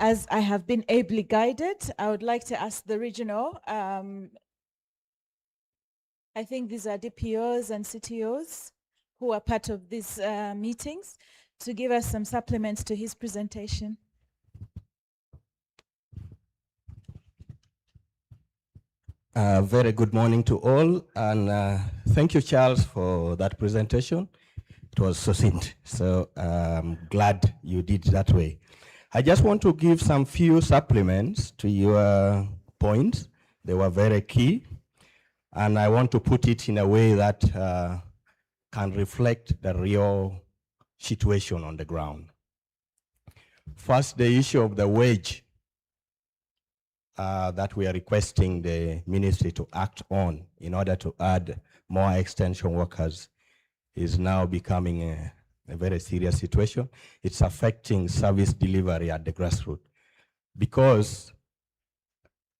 As I have been ably guided, I would like to ask the regional, I think these are DPOs and CTOs who are part of these meetings, to give us some supplements to his presentation. Very good morning to all, and thank you, Charles, for that presentation. It was succinct, so I'm glad you did that way. I just want to give some few supplements to your points. They were very key, and I want to put it in a way that can reflect the real situation on the ground. First, the issue of the wage that we are requesting the ministry to act on in order to add more extension workers is now becoming a very serious situation. It's affecting service delivery at the grassroots because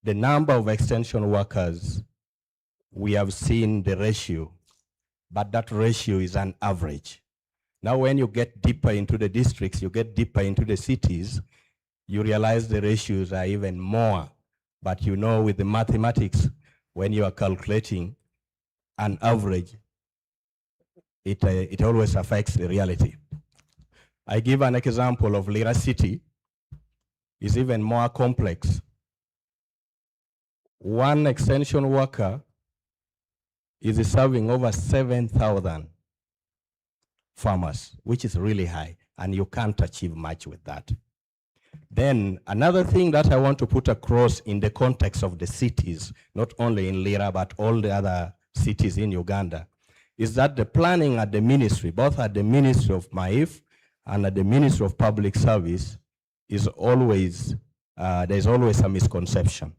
the number of extension workers, we have seen the ratio, but that ratio is an average. Now, when you get deeper into the districts, you get deeper into the cities, you realize the ratios are even more. But you know, with the mathematics, when you are calculating an average, it always affects the reality. I give an example of Lira City. It's even more complex. One extension worker is serving over 7,000 farmers, which is really high, and you can't achieve much with that. Then another thing that I want to put across in the context of the cities, not only in Lira, but all the other cities in Uganda, is that the planning at the ministry, both at the Ministry of MAIF and at the Ministry of Public Service, is always, there's always a misconception.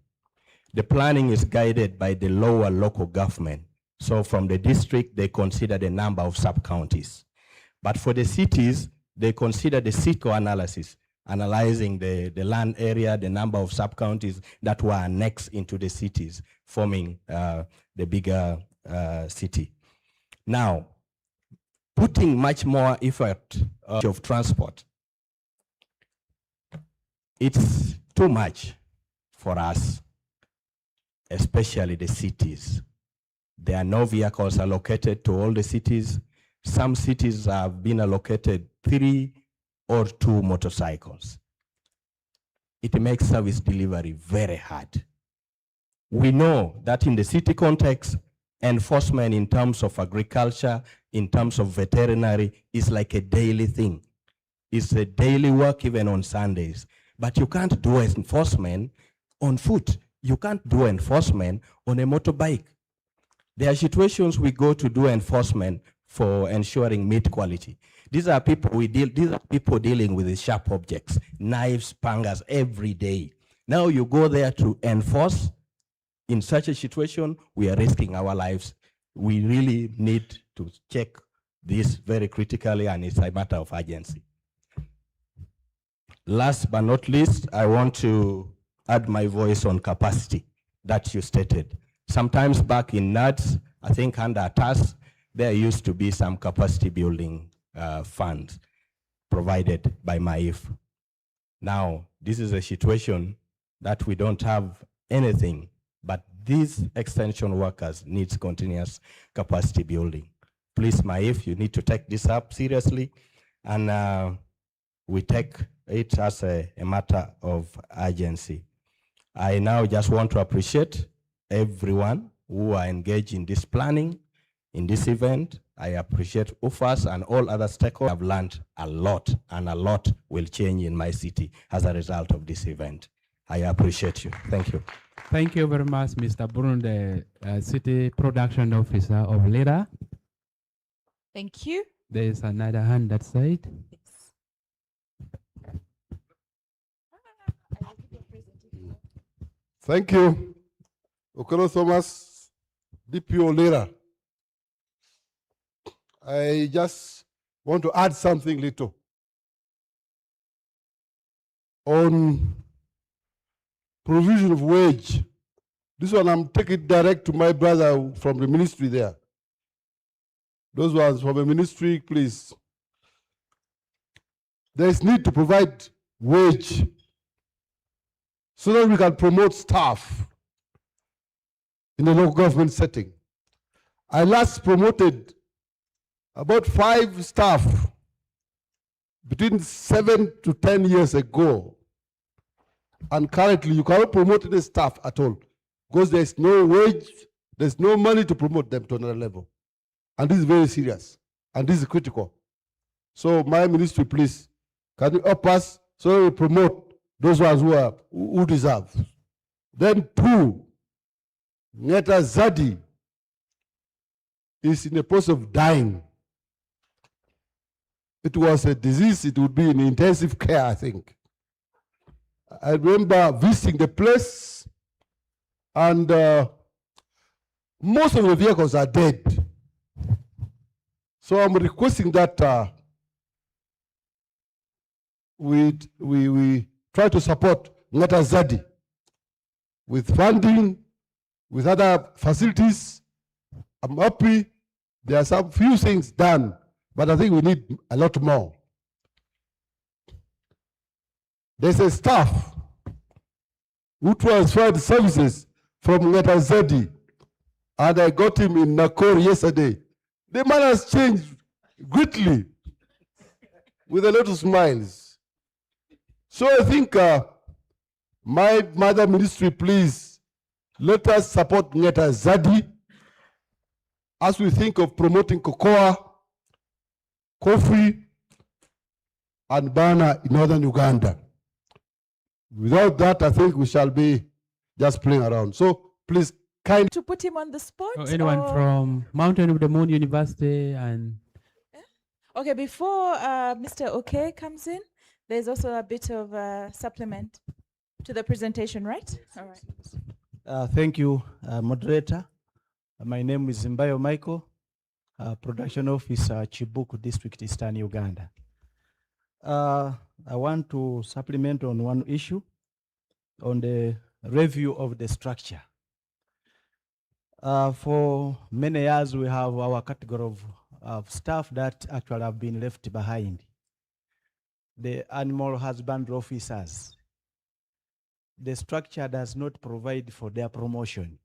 The planning is guided by the lower local government. So from the district, they consider the number of sub-counties. But for the cities, they consider the SITCO analysis, analyzing the land area, the number of sub-counties that were annexed into the cities, forming the bigger city. Now, putting much more effort of transport, it's too much for us, especially the cities. There are no vehicles allocated to all the cities. Some cities have been allocated 3 or 2 motorcycles. It makes service delivery very hard. We know that in the city context, enforcement in terms of agriculture, in terms of veterinary, is like a daily thing. It's a daily work even on Sundays. But you can't do enforcement on foot. You can't do enforcement on a motorbike. There are situations we go to do enforcement for ensuring meat quality. These are people dealing with the sharp objects, knives, pangas every day. Now you go there to enforce. In such a situation, we are risking our lives. We really need to check this very critically, and it's a matter of urgency. Last but not least, I want to add my voice on capacity that you stated. Sometimes back in NADS, I think under TAS, there used to be some capacity building funds provided by MAIF. Now, this is a situation that we don't have anything, but these extension workers needs continuous capacity building. Please, MAIF, you need to take this up seriously, and we take it as a matter of urgency. I now just want to appreciate everyone who are engaged in this planning, in this event. I appreciate UFAS and all other stakeholders. I've learned a lot, and a lot will change in my city as a result of this event. I appreciate you. Thank you. Thank you very much, Mr. Brun, the City Production Officer of Lira. Thank you. There is another hand that side. Thank you, Okoro Thomas, DPO Lira. I just want to add something little on provision of wage. This one I'm taking direct to my brother from the ministry there. Those ones from the ministry, please. There is need to provide wage so that we can promote staff in the local government setting. I last promoted about 5 staff between 7 to 10 years ago. And currently, you cannot promote any staff at all because there's no wage, there's no money to promote them to another level. And this is very serious, and this is critical. So my ministry, please, can you help us so that we promote those ones who deserve? Then 2, Ngeta Zadi is in the process of dying. It was a disease, it would be in intensive care, I think. I remember visiting the place, and most of the vehicles are dead. So I'm requesting that we try to support Ngeta Zadi with funding, with other facilities. I'm happy there are some few things done, but I think we need a lot more. There's a staff who transferred services from Ngeta Zadi, and I got him in Nakor yesterday. The man has changed greatly with a lot of smiles. So I think my mother ministry, please, let us support Ngeta Zadi as we think of promoting cocoa, coffee, and banana in northern Uganda. Without that, I think we shall be just playing around. So please, To put him on the spot? Or anyone or- from Mountain of the Moon University and Okay, before Mr. OK comes in, there's also a bit of supplement to the presentation, right? All right. Thank you, moderator. My name is Mbayo Michael, production officer, Chibuku District, Eastern Uganda. I want to supplement on one issue on the review of the structure. For many years, we have our category of staff that actually have been left behind. The animal husbandry officers. The structure does not provide for their promotion.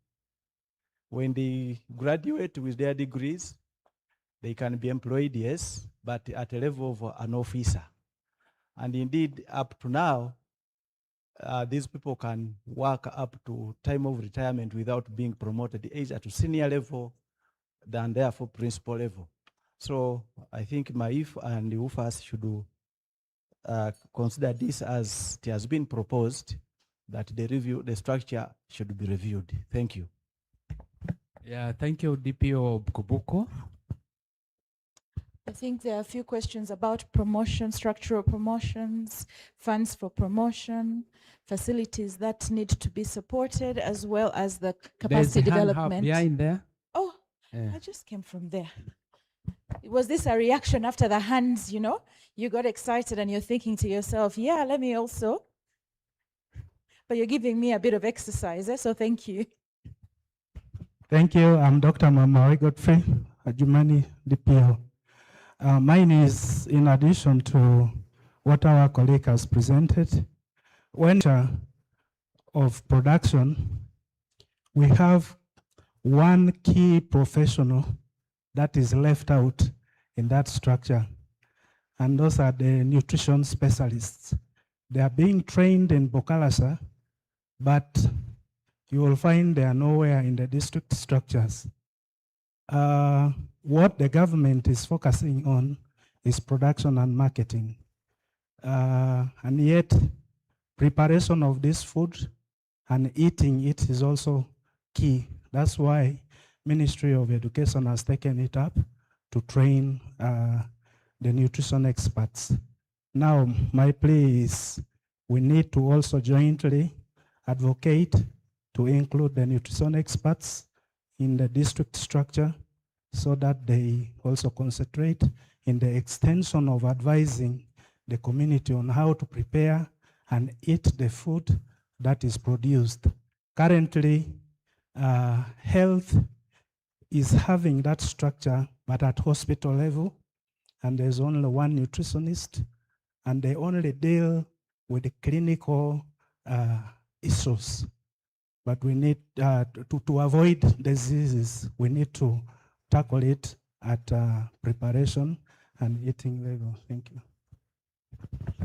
When they graduate with their degrees, they can be employed, yes, but at a level of an officer. And indeed, up to now, these people can work up to time of retirement without being promoted either to senior level than therefore principal level. So I think MAIF and the UFAS should consider this as it has been proposed, that the structure should be reviewed. Thank you. yeah, thank you, DPO Kubuko. I think there are a few questions about promotion, structural promotions, funds for promotion, facilities that need to be supported, as well as the capacity There's a hand up development. behind there. Oh, Yeah. I just came from there. Was this a reaction after the hands, you know? You got excited and you're thinking to yourself, yeah, let me also. But you're giving me a bit of exercise, so thank you. Thank you. I'm Dr. Mamawe Godfrey, Ajumani DPO. Mine is in addition to what our colleague has presented. When of production, we have one key professional that is left out in that structure, and those are the nutrition specialists. They are being trained in Bokalasa, but you will find they are nowhere in the district structures. What the government is focusing on is production and marketing. And yet, preparation of this food and eating it is also key. That's why Ministry of Education has taken it up to train the nutrition experts. Now, my plea is we need to also jointly advocate to include the nutrition experts in the district structure so that they also concentrate in the extension of advising the community on how to prepare and eat the food that is produced. Currently, health is having that structure, but at hospital level, and there's only one nutritionist, and they only deal with the clinical issues. But we need to avoid diseases. We need to tackle it at preparation and eating level. Thank you.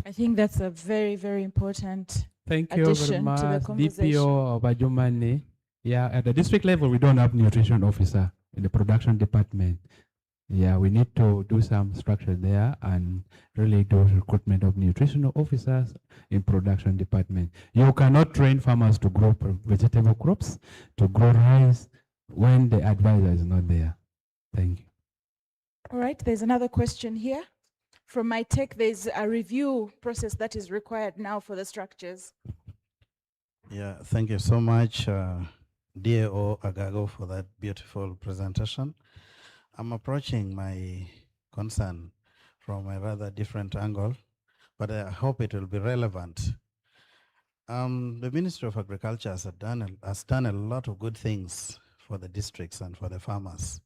I think that's a very, very important. Thank you very Addition to the much, conversation. DPO of Ajumani. Yeah, at the district level, we don't have nutrition officer in the production department. Yeah, we need to do some structure there and really do recruitment of nutritional officers in production department. You cannot train farmers to grow vegetable crops, to grow rice when the advisor is not there. Thank you. All right, there's another question here. From my take, there's a review process that is required now for the structures. Yeah, thank you so much, DAO Agago, for that beautiful presentation. I'm approaching my concern from a rather different angle, but I hope it will be relevant. The Ministry of Agriculture has done a lot of good things for the districts and for the farmers.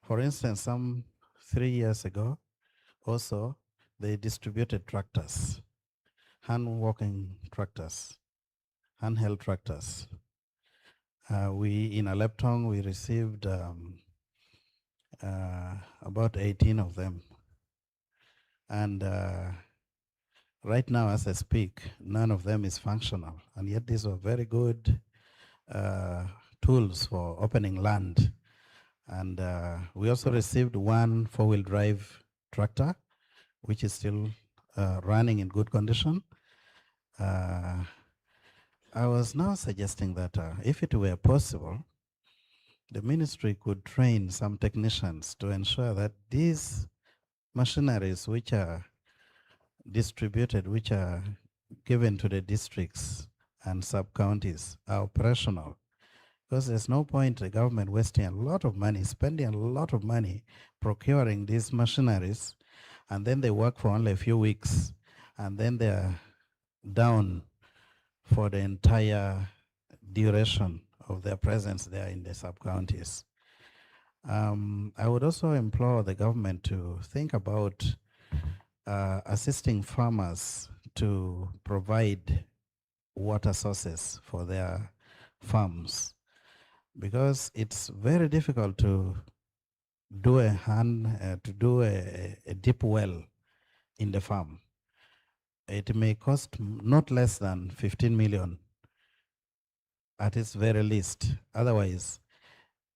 For instance, some 3 years ago, also, they distributed tractors, hand-walking tractors, handheld tractors. In Aleptong, we received about 18 of them. And right now, as I speak, none of them is functional. And yet these were very good tools for opening land. And we also received one four-wheel drive tractor, which is still running in good condition. I was now suggesting that if it were possible, the ministry could train some technicians to ensure that these machineries which are distributed, which are given to the districts and sub-counties are operational. Because there's no point the government wasting a lot of money, spending a lot of money procuring these machineries, and then they work for only a few weeks, and then they're down for the entire duration of their presence there in the sub-counties. I would also implore the government to think about assisting farmers to provide water sources for their farms, because it's very difficult to do a deep well in the farm. It may cost not less than 15 million at its very least. Otherwise,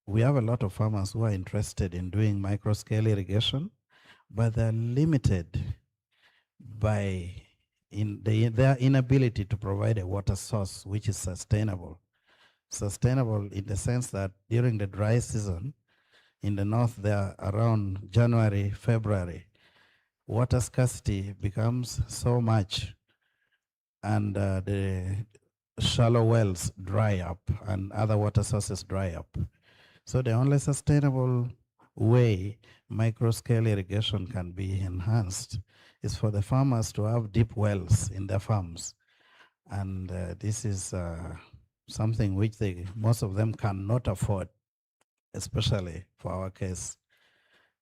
we have a lot of farmers who are interested in doing micro-scale irrigation, but they're limited by their inability to provide a water source which is sustainable. Sustainable in the sense that during the dry season, in the north there around January, February, water scarcity becomes so much, and the shallow wells dry up and other water sources dry up. So the only sustainable way micro-scale irrigation can be enhanced is for the farmers to have deep wells in their farms. And this is something which most of them cannot afford, especially for our case,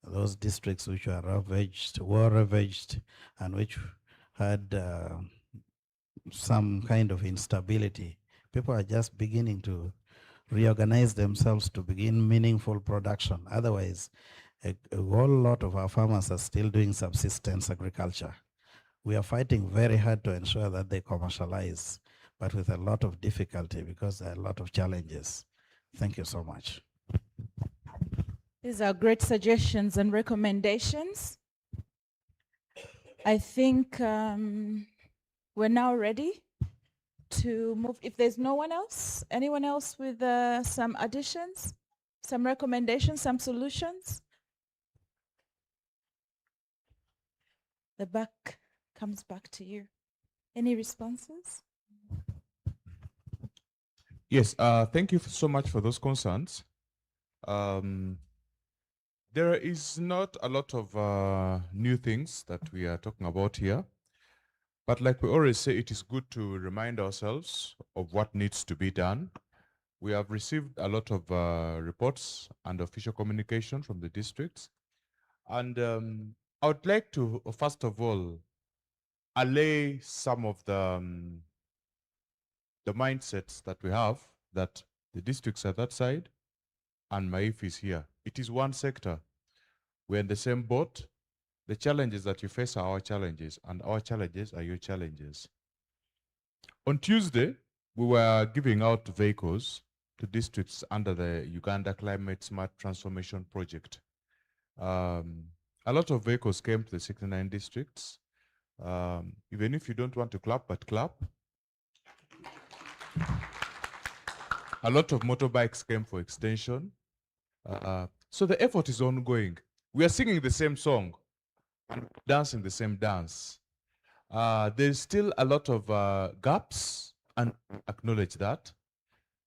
those districts which were ravaged, and which had some kind of instability. People are just beginning to reorganize themselves to begin meaningful production. Otherwise, a whole lot of our farmers are still doing subsistence agriculture. We are fighting very hard to ensure that they commercialize, but with a lot of difficulty because there are a lot of challenges. Thank you so much. These are great suggestions and recommendations. I think we're now ready to move. If there's no one else, anyone else with some additions, some recommendations, some solutions? The back comes back to you. Any responses? Yes, thank you so much for those concerns. There is not a lot of new things that we are talking about here, but like we always say, it is good to remind ourselves of what needs to be done. We have received a lot of reports and official communication from the districts, and I would like to, first of all, allay some of the the mindsets that we have, that the districts are that side and Maif is here. It is one sector. We're in the same boat. The challenges that you face are our challenges, and our challenges are your challenges. On Tuesday, we were giving out vehicles to districts under the Uganda Climate Smart Transformation Project. A lot of vehicles came to the 69 districts. Even if you don't want to clap, but clap. A lot of motorbikes came for extension. So the effort is ongoing. We are singing the same song and dancing the same dance. There's still a lot of gaps, and acknowledge that.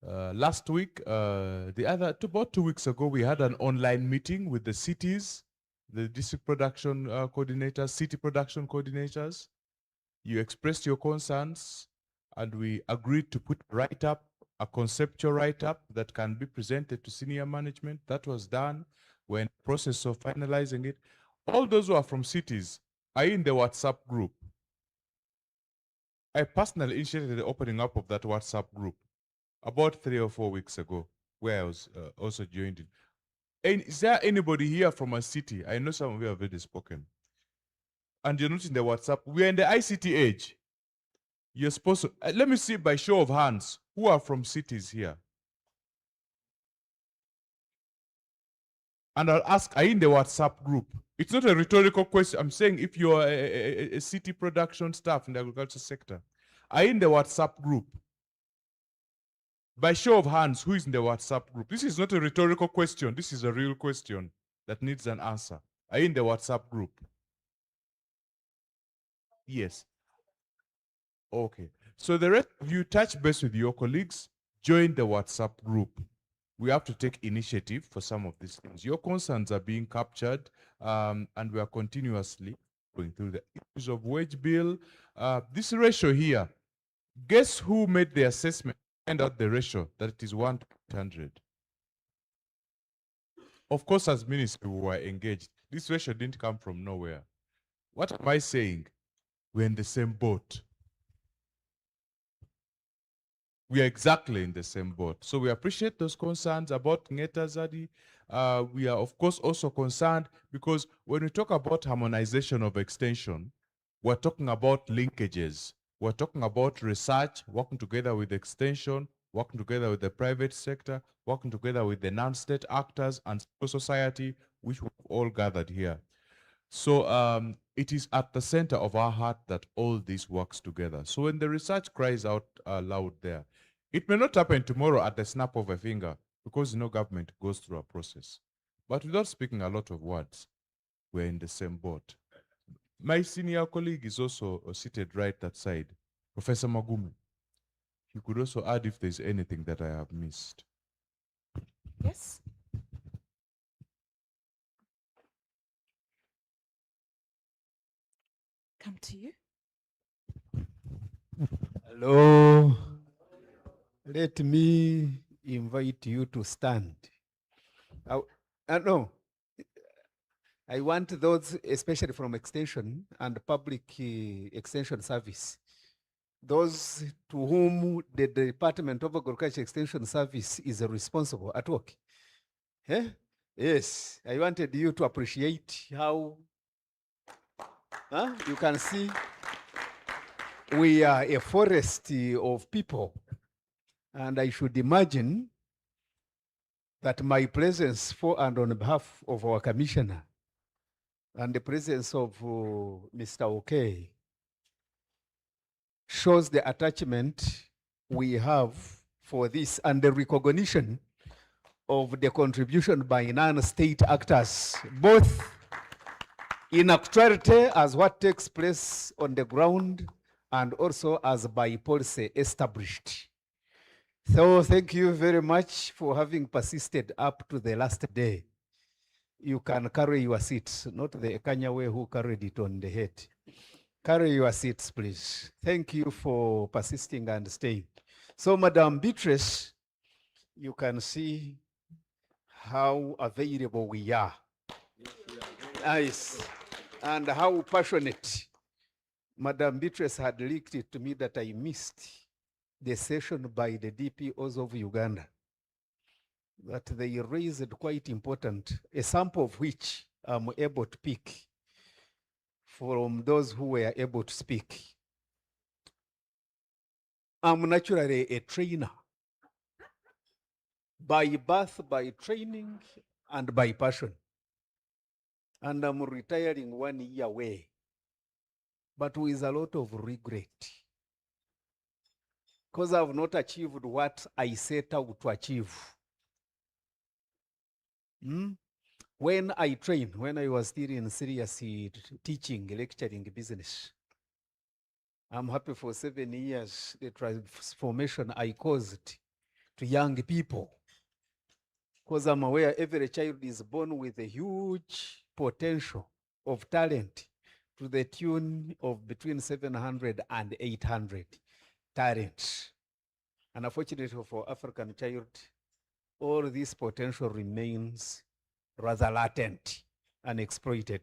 Last week, about 2 weeks ago, we had an online meeting with the cities, the district production coordinators, city production coordinators. You expressed your concerns, and we agreed to put write-up, a conceptual write-up that can be presented to senior management. That was done. We're in the process of finalizing it. All those who are from cities are in the WhatsApp group. I personally initiated the opening up of that WhatsApp group about 3 or 4 weeks ago, where I was also joined in. And is there anybody here from a city? I know some of you have already spoken. And you're not in the WhatsApp. We're in the ICT age. You're supposed to, let me see by show of hands, who are from cities here? And I'll ask, are you in the WhatsApp group? It's not a rhetorical question. I'm saying if you're a city production staff in the agriculture sector, are you in the WhatsApp group? By show of hands, who is in the WhatsApp group? This is not a rhetorical question. This is a real question that needs an answer. Are you in the WhatsApp group? Yes. Okay. So the rest of you, touch base with your colleagues, join the WhatsApp group. We have to take initiative for some of these things. Your concerns are being captured, and we are continuously going through the issues of wage bill. This ratio here, guess who made the assessment? Find out the ratio, that it is 1 to 800. Of course, as ministry, we were engaged. This ratio didn't come from nowhere. What am I saying? We're in the same boat. We are exactly in the same boat. So we appreciate those concerns about Ngeta Zadi. We are, of course, also concerned because when we talk about harmonization of extension, we're talking about linkages. We're talking about research, working together with extension, working together with the private sector, working together with the non-state actors and civil society, which we've all gathered here. So it is at the center of our heart that all this works together. So when the research cries out loud there, it may not happen tomorrow at the snap of a finger because government goes through a process. But without speaking a lot of words, we're in the same boat. My senior colleague is also seated right that side, Professor Magumi. You could also add if there's anything that I have missed. Yes. Come to you. Hello. Let me invite you to stand. No, I want those, especially from Extension and Public Extension Service, those to whom the Department of Agriculture Extension Service is responsible at work. Eh? Yes, I wanted you to appreciate how you can see we are a forest of people. And I should imagine that my presence for and on behalf of our commissioner and the presence of Mr. Okay shows the attachment we have for this and the recognition of the contribution by non-state actors, both in actuality as what takes place on the ground and also as by policy established. So thank you very much for having persisted up to the last day. You can carry your seats, not the Kanyawe who carried it on the head. Carry your seats, please. Thank you for persisting and staying. So, Madam Beatrice, you can see how available we are. Nice. And how passionate. Madam Beatrice had leaked it to me that I missed the session by the DPOs of Uganda that they raised quite important, a sample of which I'm able to pick from those who were able to speak. I'm naturally a trainer by birth, by training, and by passion. And I'm retiring 1 year away, but with a lot of regret, because I've not achieved what I set out to achieve. When I trained, when I was still in serious teaching, lecturing business, I'm happy for 7 years, the transformation I caused to young people. Because I'm aware every child is born with a huge potential of talent to the tune of between 700 and 800 talents. And unfortunately for African child, all this potential remains rather latent and exploited.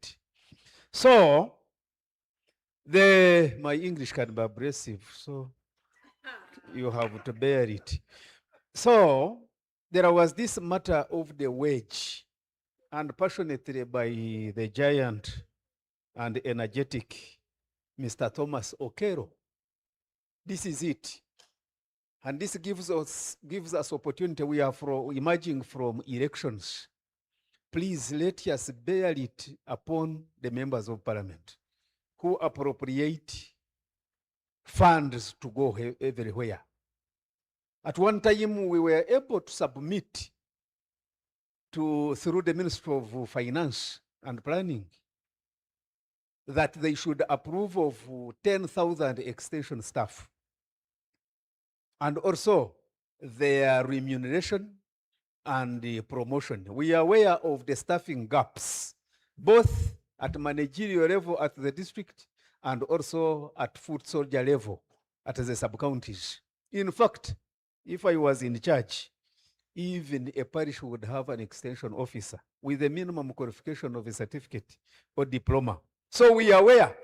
So, my English can be abrasive, so you have to bear it. So, there was this matter of the wage, and passionately by the giant and energetic Mr. Thomas Okero. This is it. And this gives us opportunity. We are emerging from elections. Please let us bear it upon the members of parliament who appropriate funds to go everywhere. At one time, we were able to submit through the Ministry of Finance and Planning that they should approve of 10,000 extension staff, and also their remuneration and the promotion. We are aware of the staffing gaps, both at managerial level at the district and also at foot soldier level at the sub-counties. In fact, if I was in charge, even a parish would have an extension officer with a minimum qualification of a certificate or diploma. So we are aware,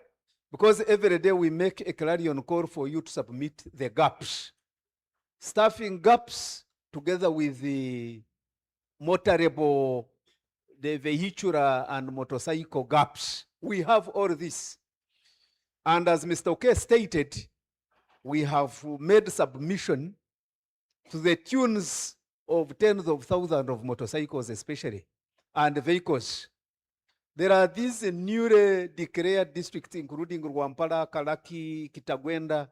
because every day we make a clarion call for you to submit the gaps. Staffing gaps together with the motorable, the vehicular and motorcycle gaps. We have all this. And as Mr. Oke stated, we have made submission to the tunes of tens of thousands of motorcycles especially, and vehicles. There are these newly declared districts including Rwampara, Kalaki, Kitagwenda,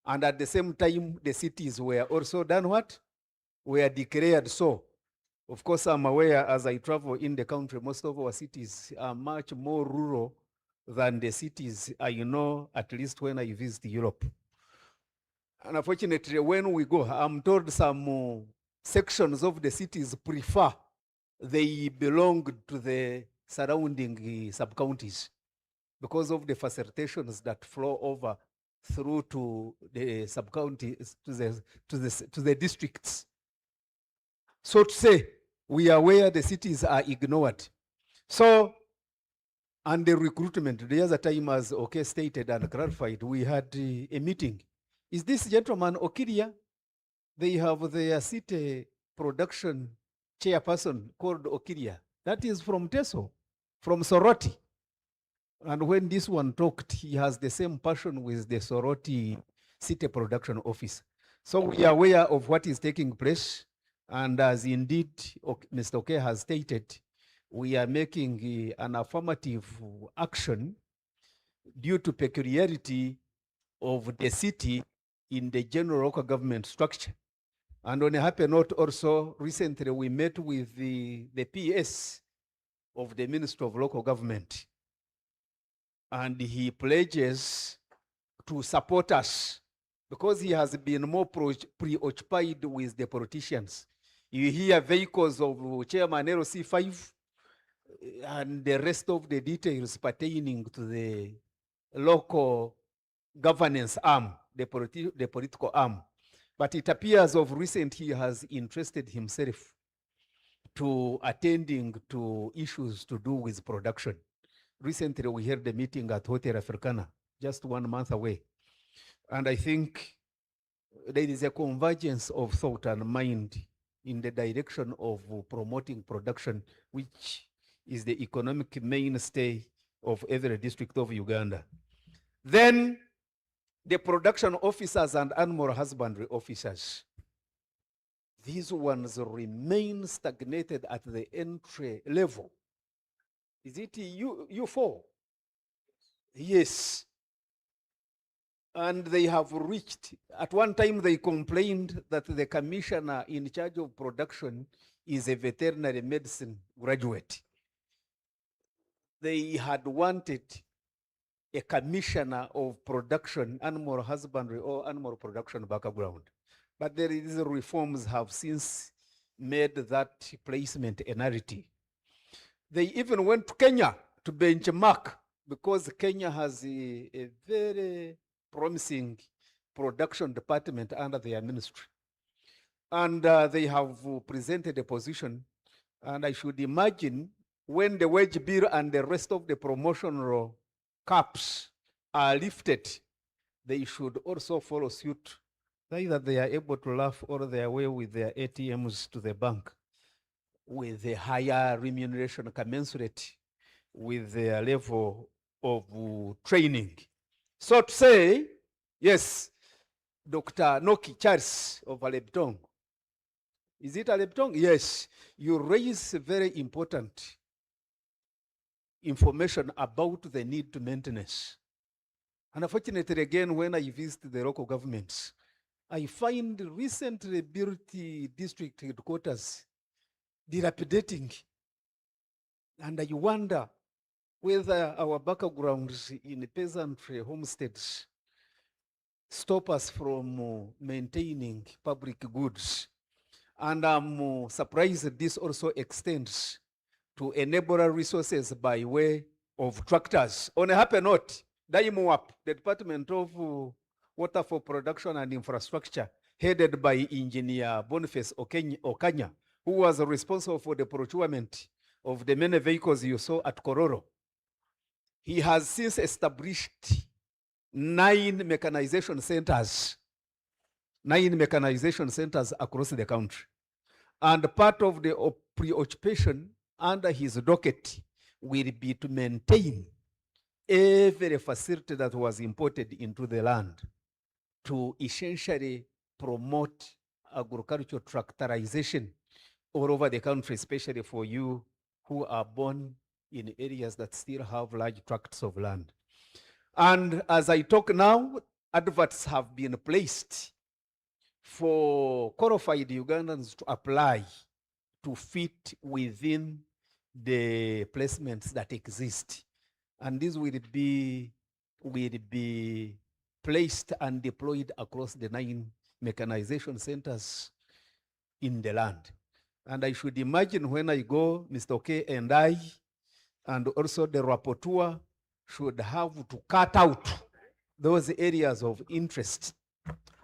and at the same time the cities were also done what? Were declared. So, of course, I'm aware as I travel in the country, most of our cities are much more rural than the cities I know, at least when I visit Europe. And unfortunately, when we go, I'm told some sections of the cities prefer they belong to the surrounding sub-counties because of the facilitations that flow over through to the sub-counties, to the districts. So to say, we are where the cities are ignored. So, and the recruitment, the other time, as Oke stated and clarified, we had a meeting. Is this gentleman Okiria? They have their city production chairperson called Okiria. That is from Teso, from Soroti. And when this one talked, he has the same passion with the Soroti city production office. So we are aware of what is taking place. And as indeed Mr. Oke has stated, we are making an affirmative action due to peculiarity of the city in the general local government structure. And on a happy note also, recently we met with the PS of the Ministry of Local Government. And he pledges to support us because he has been more preoccupied with the politicians. You hear vehicles of Chairman LC5 and the rest of the details pertaining to the local governance arm, the political arm. But it appears of recent he has interested himself to attending to issues to do with production. Recently, we held a meeting at Hotel Africana, just 1 month away. And I think there is a convergence of thought and mind in the direction of promoting production, which is the economic mainstay of every district of Uganda. Then the production officers and animal husbandry officers, these ones remain stagnated at the entry level. Is it U4? Yes. And they have reached, at one time they complained that the commissioner in charge of production is a veterinary medicine graduate. They had wanted a commissioner of production, animal husbandry or animal production background. But these reforms have since made that placement a narrative. They even went to Kenya to benchmark, because Kenya has a very promising production department under their ministry. And they have presented a position, and I should imagine when the wage bill and the rest of the promotional caps are lifted, they should also follow suit. Either they are able to laugh or their way with their ATMs to the bank with a higher remuneration commensurate with their level of training. So to say, yes, Dr. Noki Charles of Alebtong. Is it Alebtong? Yes. You raise very important information about the need to maintenance. And unfortunately, again, when I visit the local governments, I find recently built district headquarters dilapidating. And I wonder whether our backgrounds in peasantry homesteads stop us from maintaining public goods. And I'm surprised this also extends to enable resources by way of tractors. On a happy note, DAIMOAP, the Department of Water for Production and Infrastructure, headed by Engineer Boniface Okanya, who was responsible for the procurement of the many vehicles you saw at Kororo. He has since established 9 mechanization centers across the country. And part of the preoccupation under his docket will be to maintain every facility that was imported into the land to essentially promote agricultural tractorization all over the country, especially for you who are born in areas that still have large tracts of land. And as I talk now, adverts have been placed for qualified Ugandans to apply to fit within the placements that exist. And these will be placed and deployed across the 9 mechanization centers in the land. And I should imagine when I go, Mr. Oke and I, and also the rapporteur, should have to cut out those areas of interest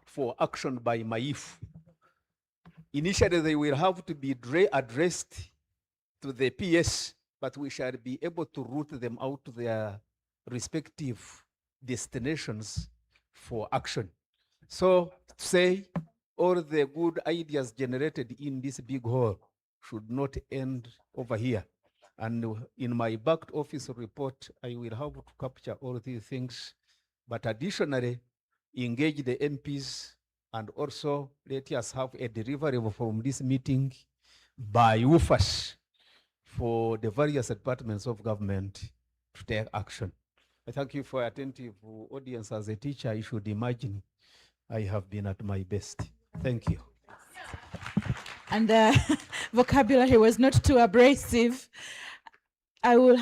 for action by MAIF. Initially, they will have to be addressed to the PS, but we shall be able to route them out to their respective destinations for action. So to say, all the good ideas generated in this big hall should not end over here. And in my back office report, I will have to capture all these things, but additionally, engage the MPs and also let us have a delivery from this meeting by UFAS for the various departments of government to take action. I thank you for your attentive audience. As a teacher, I should imagine I have been at my best. Thank you. And the vocabulary was not too abrasive. I will